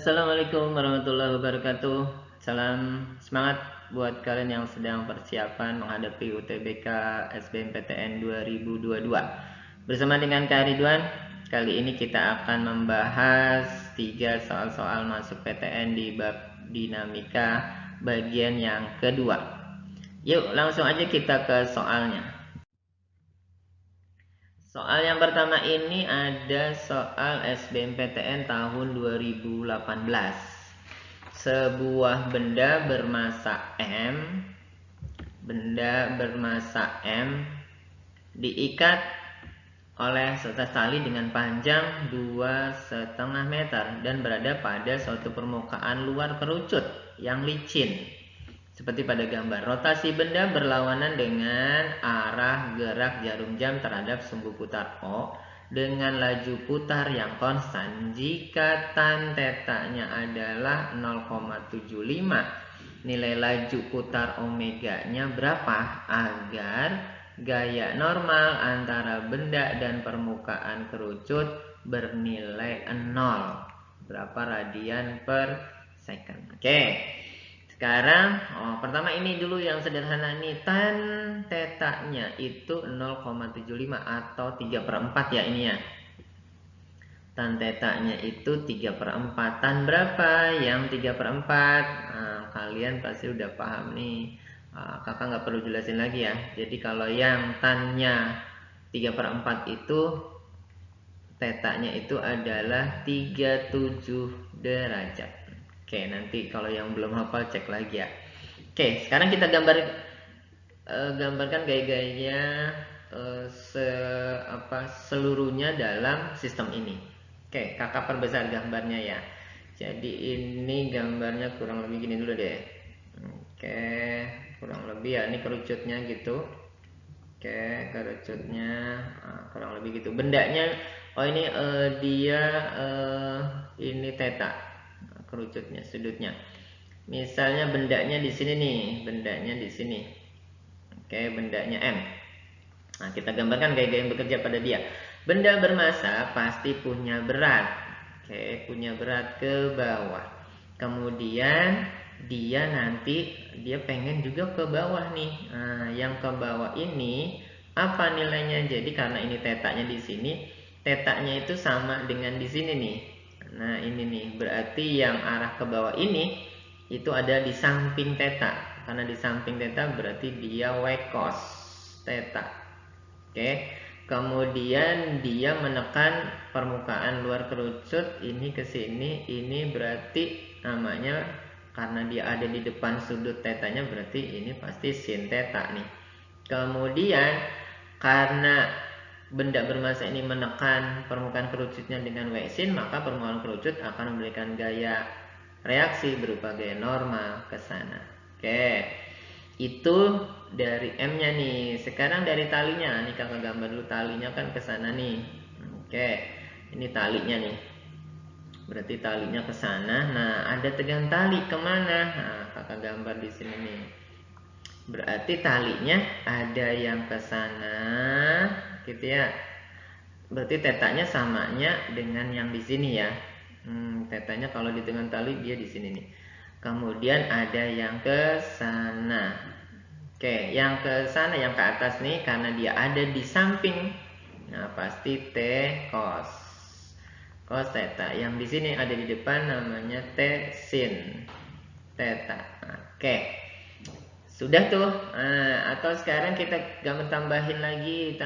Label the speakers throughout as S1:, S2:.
S1: Assalamualaikum warahmatullahi wabarakatuh. Salam semangat buat kalian yang sedang persiapan menghadapi UTBK SBMPTN 2022. Bersama dengan Kak Ridwan, kali ini kita akan membahas 3 soal-soal masuk PTN di bab dinamika bagian yang kedua. Yuk, langsung aja kita ke soalnya. Soal yang pertama ini ada soal SBMPTN tahun 2018. Sebuah benda bermassa M diikat oleh setelah tali dengan panjang 2,5 meter dan berada pada suatu permukaan luar kerucut yang licin. Seperti pada gambar, rotasi benda berlawanan dengan arah gerak jarum jam terhadap sumbu putar O dengan laju putar yang konstan. Jika tan tetanya adalah 0,75, nilai laju putar omeganya berapa agar gaya normal antara benda dan permukaan kerucut bernilai 0? Berapa radian per second? Oke. Sekarang pertama ini dulu yang sederhana nih, tan tetanya itu 0,75 atau 3/4 ya ini ya. Tan tetanya itu 3/4. Tan berapa yang 3/4? Kalian pasti udah paham nih. Kakak nggak perlu jelasin lagi ya. Jadi kalau yang tannya 3/4 itu tetanya itu adalah 37 derajat. Oke, nanti kalau yang belum hafal cek lagi ya. Oke, sekarang kita gambarkan gaya-gayanya seluruhnya dalam sistem ini. Oke, kakak perbesar gambarnya ya. Jadi ini gambarnya kurang lebih gini dulu deh. Oke, kurang lebih ya ini kerucutnya gitu. Oke, kerucutnya kurang lebih gitu. Bendanya, ini dia ini theta. Kerucutnya, sudutnya. Misalnya bendanya di sini nih, bendanya di sini. Oke, bendanya M. Nah, kita gambarkan gaya-gaya yang bekerja pada dia. Benda bermassa pasti punya berat. Oke, punya berat ke bawah. Kemudian dia pengen juga ke bawah nih. Nah, yang ke bawah ini apa nilainya? Jadi karena ini tetanya di sini, tetanya itu sama dengan di sini nih. Nah ini nih, berarti yang arah ke bawah ini itu ada di samping theta. Karena di samping theta berarti dia y cos theta. Oke. Kemudian dia menekan permukaan luar kerucut ini ke sini. Ini berarti namanya, karena dia ada di depan sudut tetanya, berarti ini pasti sin theta nih. Kemudian karena benda bermassa ini menekan permukaan kerucutnya dengan W sin, maka permukaan kerucut akan memberikan gaya reaksi berupa gaya normal ke sana. Oke, itu dari M-nya nih. Sekarang dari talinya, nih kakak gambar dulu talinya kan ke sana nih. Oke, ini talinya nih. Berarti talinya ke sana. Nah, ada tegang tali kemana? Nah, kakak gambar di sini nih. Berarti talinya ada yang ke sana, gitu ya. Berarti tetanya samanya dengan yang di sini ya. Tetanya kalau di tengah tali dia di sini nih. Kemudian ada yang ke sana. Oke, yang ke sana, yang ke atas nih, karena dia ada di samping. Nah, pasti T cos theta. Yang di sini ada di depan namanya T sin theta. Oke. Sudah tuh. Atau sekarang kita tambahin lagi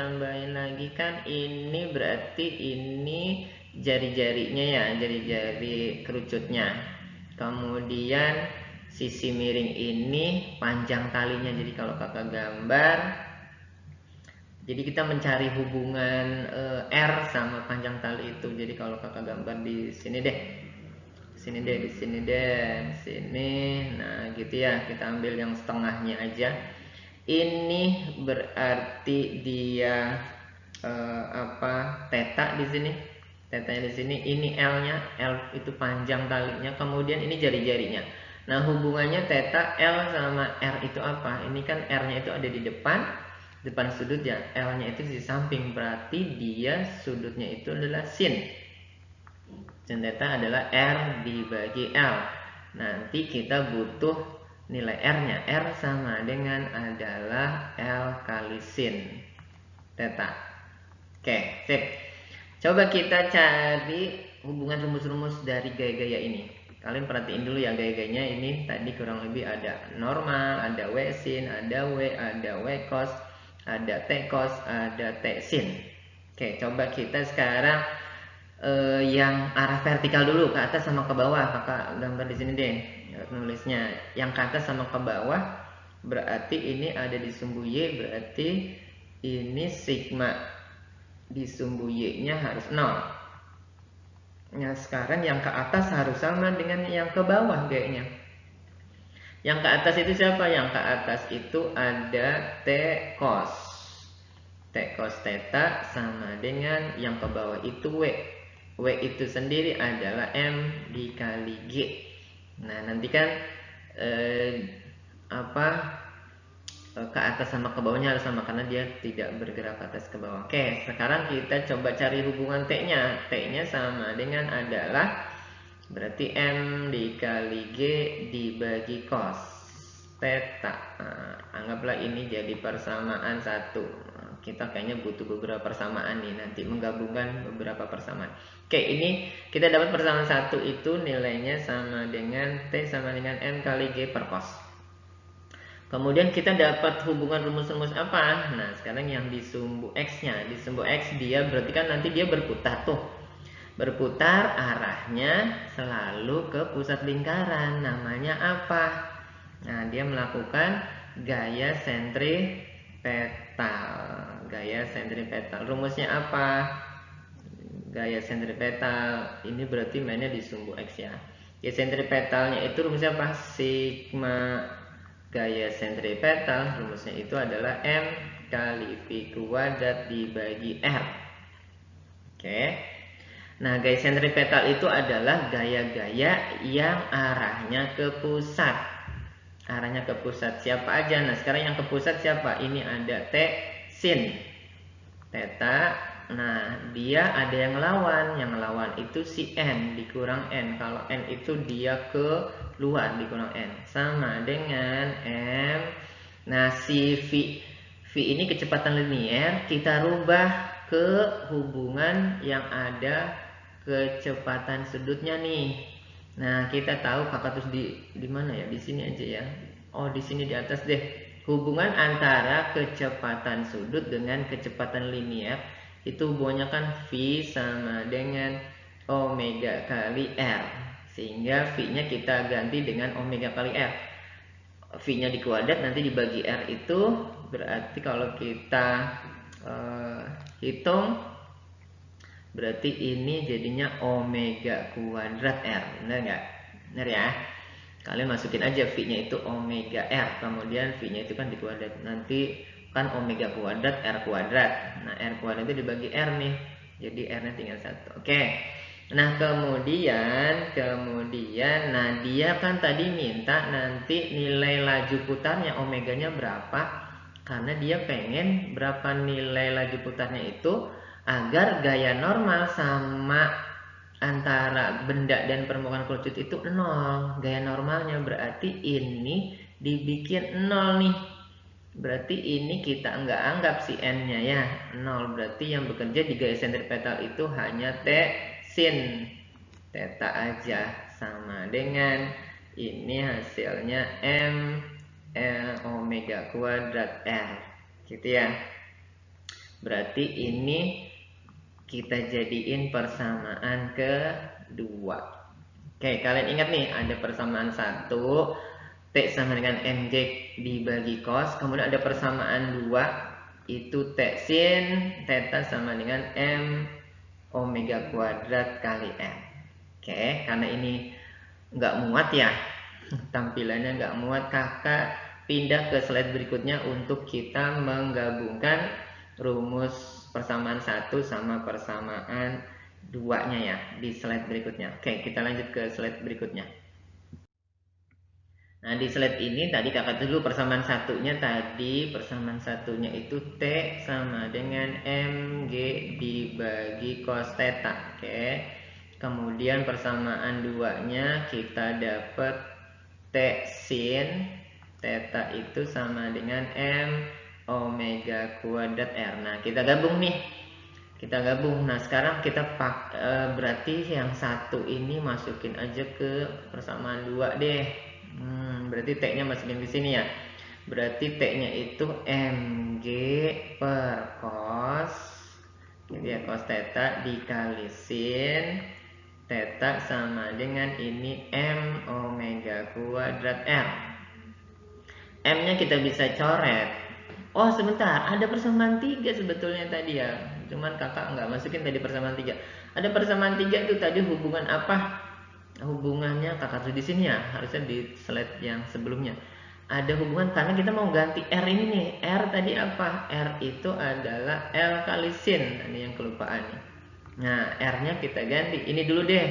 S1: kan ini berarti ini jari-jarinya ya, jari-jari kerucutnya. Kemudian sisi miring ini panjang talinya. Jadi kalau kakak gambar, jadi kita mencari hubungan R sama panjang tali itu. Jadi kalau kakak gambar di sini deh. Di sini. Nah, gitu ya. Kita ambil yang setengahnya aja. Ini berarti dia theta di sini. Tetanya di sini. Ini L-nya. L itu panjang talinya. Kemudian ini jari-jarinya. Nah, hubungannya theta L sama R itu apa? Ini kan R-nya itu ada di depan sudut ya. L-nya itu di samping. Berarti dia sudutnya itu adalah sin. Sin theta adalah R dibagi L. Nanti kita butuh nilai R-nya. R sama dengan adalah L kali sin theta. Oke, sip. Coba kita cari hubungan rumus-rumus dari gaya-gaya ini. Kalian perhatiin dulu ya gaya-gayanya ini. Tadi kurang lebih ada normal, ada W sin, ada W, ada W cos, ada T cos, ada T sin. Oke, coba kita sekarang yang arah vertikal dulu, ke atas sama ke bawah. Kakak gambar di sini deh nulisnya. Yang ke atas sama ke bawah berarti ini ada di sumbu Y, berarti ini sigma di sumbu Y-nya harus 0. Nah, sekarang yang ke atas harus sama dengan yang ke bawah kayaknya. Yang ke atas itu siapa? Yang ke atas itu ada T cos. T cos theta sama dengan yang ke bawah itu W. W itu sendiri adalah M dikali G. Nah, nanti kan ke atas sama ke bawahnya harus sama karena dia tidak bergerak ke atas ke bawah. Oke, sekarang kita coba cari hubungan T-nya. T-nya sama dengan adalah berarti M dikali G dibagi cos theta. Nah, anggaplah ini jadi persamaan 1. Kita kayaknya butuh beberapa persamaan nih, nanti menggabungkan beberapa persamaan. Oke, ini kita dapat persamaan 1 itu nilainya sama dengan T sama dengan M kali G per cos. Kemudian kita dapat hubungan rumus-rumus apa? Nah, sekarang yang di sumbu X-nya. Di sumbu X dia berarti kan nanti dia berputar tuh. Berputar arahnya selalu ke pusat lingkaran. Namanya apa? Nah, dia melakukan gaya sentripetal. Gaya sentripetal. Rumusnya apa? Gaya sentripetal. Ini berarti mainnya di sumbu X ya. Gaya sentripetalnya itu rumusnya apa? Sigma gaya sentripetal rumusnya itu adalah M kali V kuadrat dibagi R. Oke. Nah, gaya sentripetal itu adalah gaya-gaya yang arahnya ke pusat. Arahnya ke pusat siapa aja? Nah, sekarang yang ke pusat siapa? Ini ada T sin theta. Nah, dia ada yang ngelawan. Yang ngelawan itu si N dikurang N. Kalau N itu dia ke luar dikurang N sama dengan M. Nah, si V ini kecepatan linier kita rubah ke hubungan yang ada kecepatan sudutnya nih. Nah, kita tahu kakak terus di mana ya? Di sini aja ya. Oh, di sini di atas deh. Hubungan antara kecepatan sudut dengan kecepatan linier itu hubungannya kan V sama dengan omega kali R. Sehingga V-nya kita ganti dengan omega kali R. V-nya di kuadrat nanti dibagi R itu berarti kalau kita hitung berarti ini jadinya omega kuadrat R. Benar nggak? Benar ya? Kalian masukin aja V-nya itu omega R. Kemudian V-nya itu kan di kuadrat. Nanti kan omega kuadrat R kuadrat. Nah, R kuadrat itu dibagi R nih. Jadi R-nya tinggal 1. Oke. Nah, kemudian nah dia kan tadi minta nanti nilai laju putarnya omeganya berapa, karena dia pengen berapa nilai laju putarnya itu agar gaya normal sama antara benda dan permukaan kerucut itu 0. Gaya normalnya berarti ini dibikin 0 nih. Berarti ini kita nggak anggap si N-nya ya 0. Berarti yang bekerja di gaya sentripetal itu hanya T sin theta aja, sama dengan ini hasilnya M L omega kuadrat R gitu ya. Berarti ini kita jadiin persamaan kedua. Oke, kalian ingat nih ada persamaan 1 T sama dengan MG dibagi cos. Kemudian ada persamaan 2 itu T sin theta sama dengan M omega kuadrat kali M. Oke, karena ini nggak muat ya, tampilannya nggak muat, kakak pindah ke slide berikutnya untuk kita menggabungkan rumus persamaan 1 sama persamaan 2-nya ya di slide berikutnya. Oke, kita lanjut ke slide berikutnya. Nah, di slide ini tadi kakak dulu persamaan 1-nya tadi, persamaan 1-nya itu T sama dengan MG dibagi cos theta. Oke. Kemudian persamaan 2-nya kita dapat T sin theta itu sama dengan M omega kuadrat R. Nah, kita gabung nih. Nah, sekarang kita berarti yang satu ini masukin aja ke persamaan 2 deh. Berarti T-nya masukin ke sini ya. Berarti T-nya itu Mg per cos, gitu ya, cos theta dikali sin theta sama dengan ini M omega kuadrat R. M-nya kita bisa coret. Oh sebentar, ada persamaan 3 sebetulnya tadi ya. Cuman kakak nggak masukin tadi persamaan 3. Ada persamaan 3 itu tadi hubungan apa? Hubungannya kakak tulis di sini ya. Harusnya di slide yang sebelumnya. Ada hubungan karena kita mau ganti R ini nih. R tadi apa? R itu adalah L kali sin. Ini yang kelupaan nih. Nah, R-nya kita ganti. Ini dulu deh.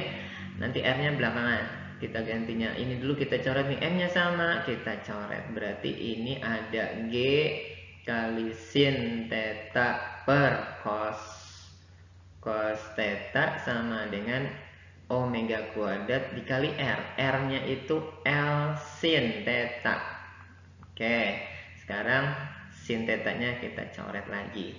S1: Nanti R-nya belakangan. Kita gantinya. Ini dulu kita coret nih. M-nya sama. Kita coret. Berarti ini ada G kali sin theta per cos theta sama dengan omega kuadrat dikali R. R-nya itu L sin theta. Oke, sekarang sin theta-nya kita coret lagi.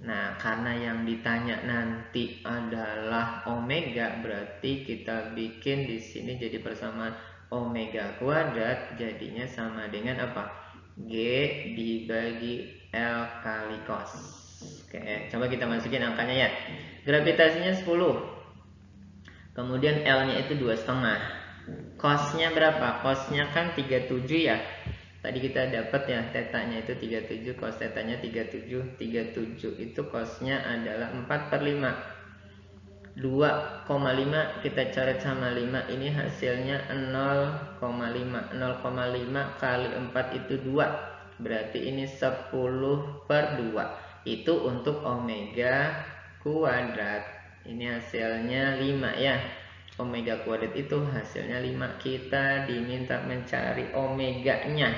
S1: Nah, karena yang ditanya nanti adalah omega, berarti kita bikin di sini jadi persamaan omega kuadrat, jadinya sama dengan apa? G dibagi L kali cos. Oke, coba kita masukin angkanya ya. Gravitasinya 10. Kemudian L-nya itu 2,5. Cosnya berapa? Cosnya kan 37 ya. Tadi kita dapat ya tetanya itu 37, cos tetanya 37. 37 itu cosnya adalah 4/5. 2,5 kita coret sama 5, ini hasilnya 0,5. 0,5 kali 4 itu 2. Berarti ini 10/2. Itu untuk omega kuadrat. Ini hasilnya 5 ya. Omega kuadrat itu hasilnya 5. Kita diminta mencari omeganya.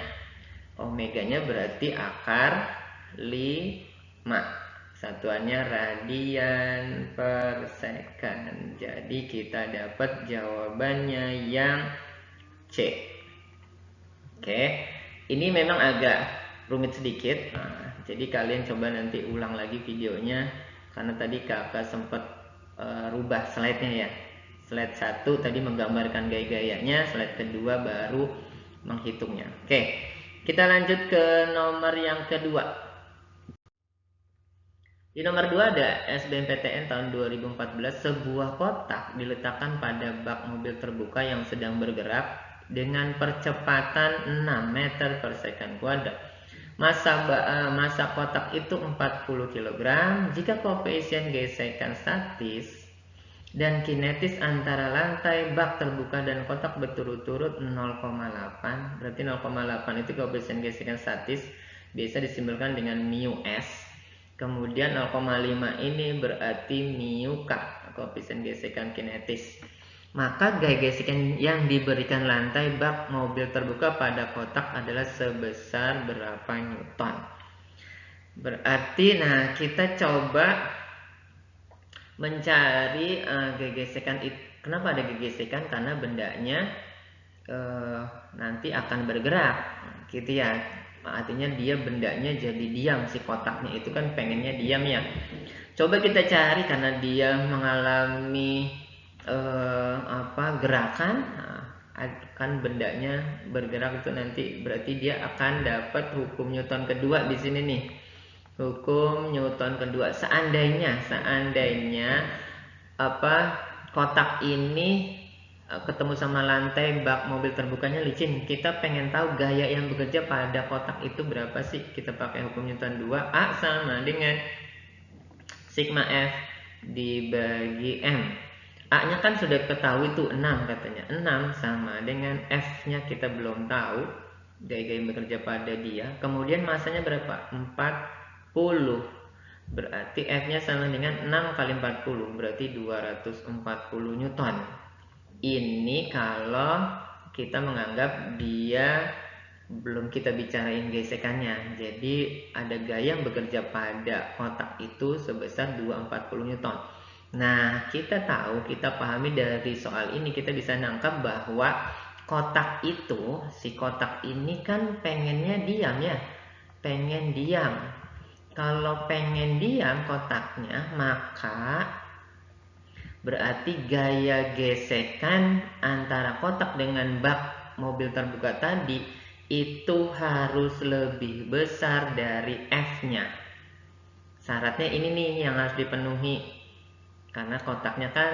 S1: Omeganya berarti akar 5. Satuannya radian per second. Jadi kita dapat jawabannya yang C. Oke. Ini memang agak rumit sedikit. Nah, jadi kalian coba nanti ulang lagi videonya. Karena tadi kakak sempat rubah slide-nya ya. Slide 1 tadi menggambarkan gaya-gayanya, slide kedua baru menghitungnya. Oke, kita lanjut ke nomor yang kedua. Di nomor 2 ada SBMPTN tahun 2014, sebuah kotak diletakkan pada bak mobil terbuka yang sedang bergerak dengan percepatan 6 meter per second kuadrat. Massa kotak itu 40 kg. Jika koefisien gesekan statis dan kinetis antara lantai bak terbuka dan kotak berturut-turut 0,8. Berarti 0,8 itu koefisien gesekan statis, biasa disimbolkan dengan mu s. Kemudian 0,5 ini berarti mu k, koefisien gesekan kinetis. Maka gaya gesekan yang diberikan lantai bak mobil terbuka pada kotak adalah sebesar berapa newton. Berarti nah kita coba mencari gesekan itu. Kenapa ada gesekan? Karena bendanya nanti akan bergerak, gitu ya. Artinya dia bendanya jadi diam, si kotaknya itu kan pengennya diam ya. Coba kita cari karena dia mengalami gerakan. Kan bendanya bergerak itu nanti berarti dia akan dapat hukum Newton kedua di sini nih. Hukum Newton kedua, seandainya kotak ini ketemu sama lantai bak mobil terbukanya licin, kita pengen tahu gaya yang bekerja pada kotak itu berapa sih. Kita pakai hukum Newton 2, A sama dengan sigma F dibagi M. A nya kan sudah ketahui tuh 6 katanya. 6 sama dengan F nya kita belum tahu gaya yang bekerja pada dia. Kemudian masanya berapa? 40. Berarti F-nya sama dengan 6 kali 40, berarti 240 Newton. Ini kalau kita menganggap dia belum kita bicarain gesekannya. Jadi ada gaya yang bekerja pada kotak itu sebesar 240 Newton. Nah, kita tahu, kita pahami dari soal ini, kita bisa nangkap bahwa kotak itu, si kotak ini kan pengennya diam ya, pengen diam. Kalau pengen diam kotaknya, maka berarti gaya gesekan antara kotak dengan bak mobil terbuka tadi itu harus lebih besar dari F-nya. Syaratnya ini nih yang harus dipenuhi, karena kotaknya kan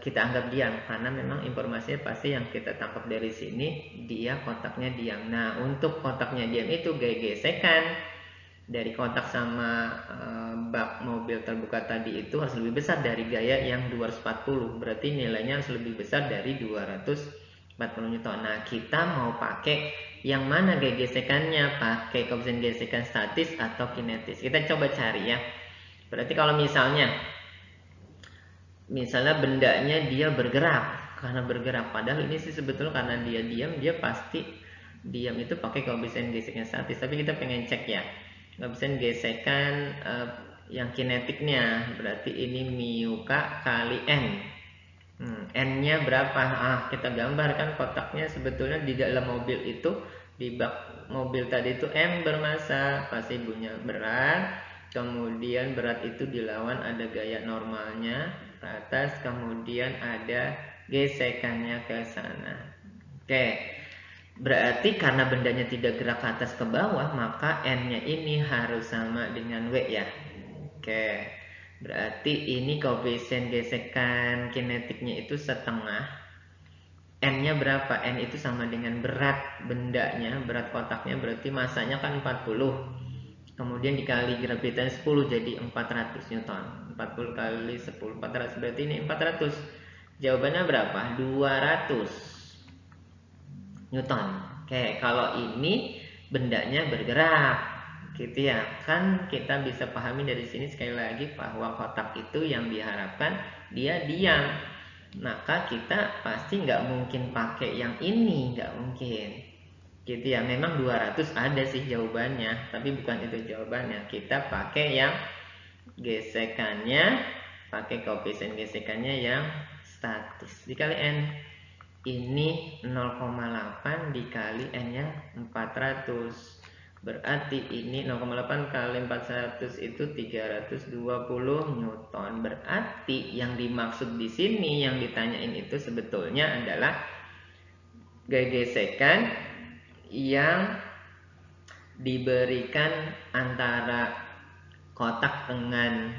S1: kita anggap diam, karena memang informasinya pasti yang kita tangkap dari sini dia kotaknya diam. Nah, untuk kotaknya diam itu gaya gesekan dari kotak sama bak mobil terbuka tadi itu harus lebih besar dari gaya yang 240. Berarti nilainya harus lebih besar dari 240 Newton. Nah, kita mau pakai yang mana gaya gesekannya? Pakai koefisien gesekan statis atau kinetis? Kita coba cari ya. Berarti kalau misalnya bendanya dia bergerak, karena bergerak, padahal ini sih sebetulnya karena dia diam, dia pasti diam itu pakai koefisien gesekan statis, tapi kita pengen cek ya koefisien gesekan yang kinetiknya. Berarti ini mu k kali n. N nya berapa? Kita gambarkan kotaknya sebetulnya di dalam mobil itu, di bak mobil tadi itu M bermassa, pasti punya berat, kemudian berat itu dilawan ada gaya normalnya ke atas, kemudian ada gesekannya ke sana. Oke, berarti karena bendanya tidak gerak ke atas ke bawah, maka N-nya ini harus sama dengan W ya. Oke, berarti ini koefisien gesekan kinetiknya itu setengah. N-nya berapa? N itu sama dengan berat bendanya, berat kotaknya, berarti masanya kan 40. Kemudian dikali gravitasi 10 jadi 400 Newton. 40 kali 10, 400, berarti ini 400. Jawabannya berapa? 200 Newton. Oke, kalau ini bendanya bergerak, gitu ya. Kan kita bisa pahami dari sini sekali lagi bahwa kotak itu yang diharapkan dia diam. Maka kita pasti nggak mungkin pakai yang ini, nggak mungkin. Gitu ya. Memang 200 ada sih jawabannya, tapi bukan itu jawabannya. Kita pakai yang gesekannya, pakai koefisien gesekannya yang statis dikali N. Ini 0,8 dikali N nya 400, berarti ini 0,8 kali 400 itu 320 Newton. Berarti yang dimaksud di sini, yang ditanyain itu sebetulnya adalah gaya gesekan yang diberikan antara kotak dengan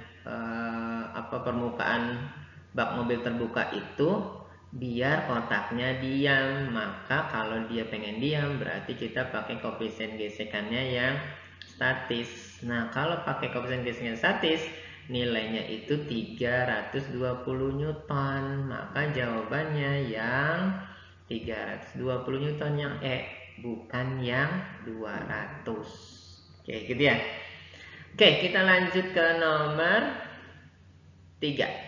S1: permukaan bak mobil terbuka itu biar kotaknya diam. Maka kalau dia pengen diam, berarti kita pakai koefisien gesekannya yang statis. Nah, kalau pakai koefisien gesekan statis, nilainya itu 320 Newton. Maka jawabannya yang 320 Newton, yang E, bukan yang 200. Oke, gitu ya. Oke, kita lanjut ke nomor 3.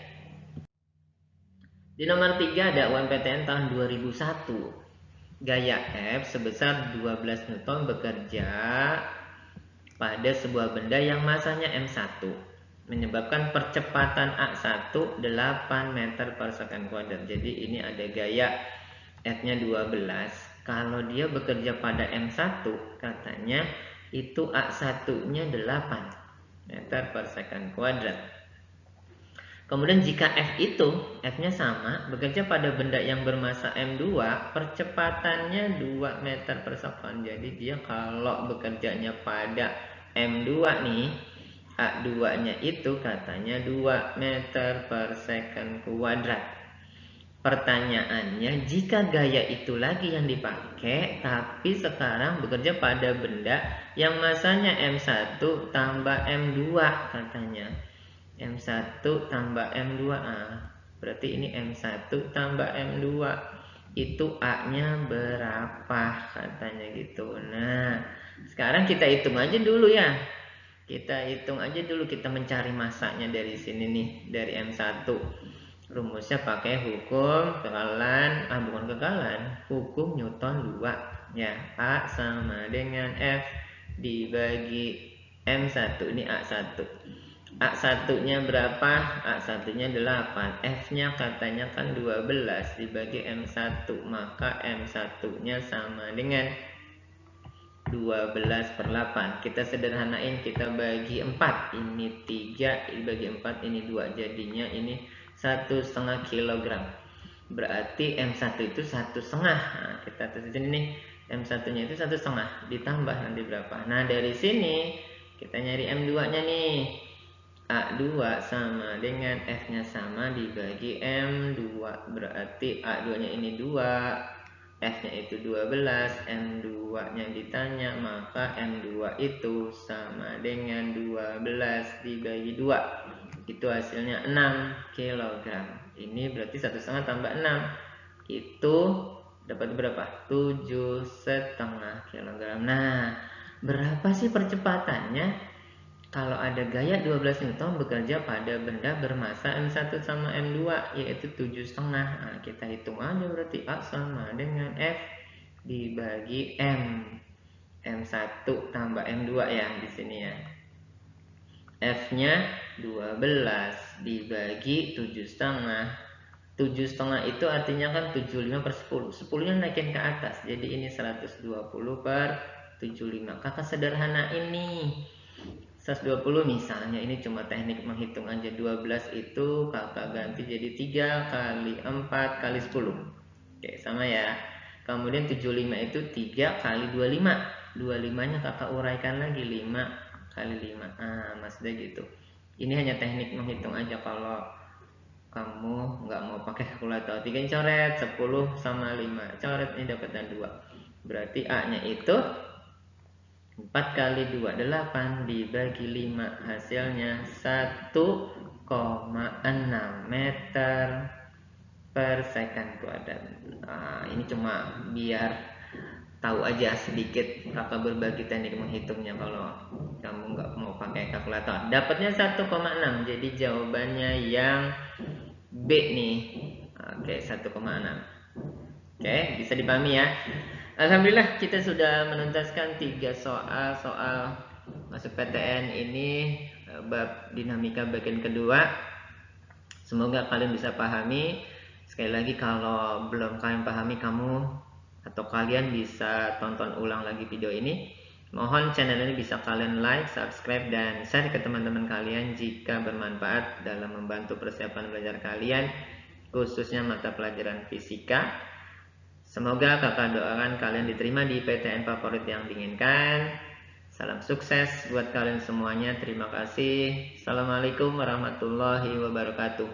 S1: Di nomor 3 ada UMPTN tahun 2001. Gaya F sebesar 12 Newton bekerja pada sebuah benda yang masanya M1, menyebabkan percepatan A1 8 meter per second kuadrat. Jadi ini ada gaya F-nya 12. Kalau dia bekerja pada M1, katanya itu A1-nya 8 meter per second kuadrat. Kemudian jika F itu, F-nya sama, bekerja pada benda yang bermassa M2, percepatannya 2 meter per second. Jadi dia kalau bekerjanya pada M2 nih, A2-nya itu katanya 2 meter per second kuadrat. Pertanyaannya, jika gaya itu lagi yang dipakai, tapi sekarang bekerja pada benda yang massanya M1 tambah M2 katanya. M1 tambah M2, berarti ini M1 tambah M2, itu A-nya berapa katanya gitu. Nah, sekarang kita hitung aja dulu ya. Kita hitung aja dulu, kita mencari massanya dari sini nih, dari M1. Rumusnya pakai hukum kekalan, bukan kekalan, hukum Newton 2 ya. A sama dengan F dibagi M1, ini A1. A1-nya berapa? A1-nya 8. F-nya katanya kan 12 dibagi M1. Maka M1-nya sama dengan 12/8. Kita sederhanain, kita bagi 4. Ini 3 dibagi 4, ini 2. Jadinya ini 1,5 kilogram. Berarti M1 itu 1,5. Nah, kita tulis ini nih. M1-nya itu 1,5. Ditambah nanti berapa? Nah, dari sini kita nyari M2-nya nih. A2 sama dengan F-nya sama dibagi M2. Berarti A2-nya ini 2, F-nya itu 12, M2-nya ditanya, maka M2 itu sama dengan 12 dibagi 2. Itu hasilnya 6 kg. Ini berarti 1,5 tambah 6. Itu dapat berapa? 7,5 kg. Nah, berapa sih percepatannya? Kalau ada gaya 12 Newton bekerja pada benda bermasa M1 sama M2 yaitu 7,5. Nah, kita hitung aja berarti A sama dengan F dibagi M. M1 tambah M2 ya di sini ya. F-nya 12 dibagi 7,5. 7,5 itu artinya kan 75/10. 10-nya naikin ke atas. Jadi ini 120/75. Kakak sederhana ini. 120 misalnya, ini cuma teknik menghitung aja. 12 itu kakak ganti jadi 3 kali 4 kali 10. Oke, sama ya. Kemudian 75 itu 3 kali 25. 25-nya kakak uraikan lagi 5 kali 5. Ah, maksudnya gitu. Ini hanya teknik menghitung aja. Kalau kamu nggak mau pakai kalkulator, 3 coret, 10 sama 5. Coret, ini dapatnya 2. Berarti A-nya itu 4 kali 2, 8 dibagi 5. Hasilnya 1,6 meter per second kuadrat. Nah, ini cuma biar tahu aja sedikit kakak berbagi teknik menghitungnya kalau kamu nggak mau pakai kalkulator. Dapatnya 1,6. Jadi jawabannya yang B nih. Oke, 1,6. Oke, bisa dipahami ya. Alhamdulillah kita sudah menuntaskan 3 soal masuk PTN ini bab dinamika bagian kedua. Semoga kalian bisa pahami. Sekali lagi kalau belum kalian pahami, kamu atau kalian bisa tonton ulang lagi video ini. Mohon channel ini bisa kalian like, subscribe, dan share ke teman-teman kalian jika bermanfaat dalam membantu persiapan belajar kalian, khususnya mata pelajaran fisika. Semoga kakak doakan kalian diterima di PTN favorit yang diinginkan. Salam sukses buat kalian semuanya. Terima kasih. Assalamualaikum warahmatullahi wabarakatuh.